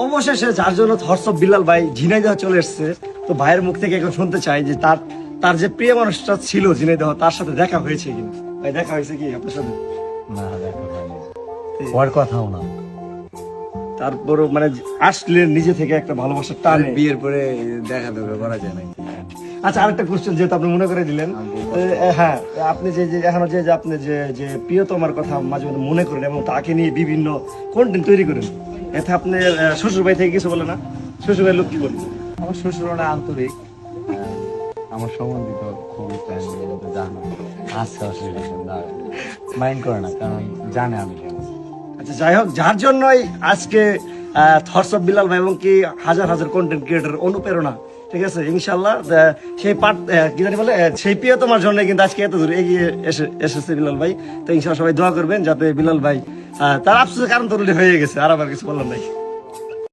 অবশেষে যার জন্য থটস অফ বিলাল ভাই ঝিনাইদহ চলে এসেছে, তো ভাইয়ের মুখ থেকে এখন শুনতে চাই যে তার যে প্রিয় মানুষটা ছিল ঝিনাইদহ, তার সাথে দেখা হয়েছে কিনা। ভাই দেখা হয়েছে কি আপনার সাথে? না দেখা হয়নি, হওয়ার কথাও না। তারপরও মানে আসলে নিজে থেকে একটা ভালোবাসার টানে। বিয়ের পরে দেখা দেবে করা যায় নাকি? আচ্ছা, আরেকটা কোশ্চেন যেহেতু আপনি মনে করে দিলেন, হ্যাঁ, আপনি যে এখনো যে আপনি যে প্রিয়তমার কথা মাঝে মধ্যে মনে করেন এবং তাকে নিয়ে বিভিন্ন কন্টেন্ট তৈরি করেন, এতে আপনার শ্বশুর ভাই থেকে কিছু বলে না? শ্বশুর ভাই লোক কি বলে? আমার শ্বশুর অনেক আন্তরিক, আমার সম্বন্ধিত খুবই জানো আজকে অসুবিধা মাইন্ড করে না, কারণ জানে আমি কেমন। আচ্ছা, যাই হোক, যার জন্যই আজকে থটস অফ বিলাল ভাই এবং কি হাজার হাজার কন্টেন্ট ক্রিয়েটর অনুপ্রেরণা, ঠিক আছে, ইনশাল্লাহ সেই পার্ট কি জানি বলে সেই প্রিয়তমার জন্য কিন্তু আজকে এত দূর এগিয়ে এসেছে বিলাল ভাই। তো ইনশাল্লাহ সবাই দোয়া করবেন যাতে বিলাল ভাই তার আফসোসের কারণ তো অলরেডি হয়ে গেছে, আর আবার কিছু বললাম নাই।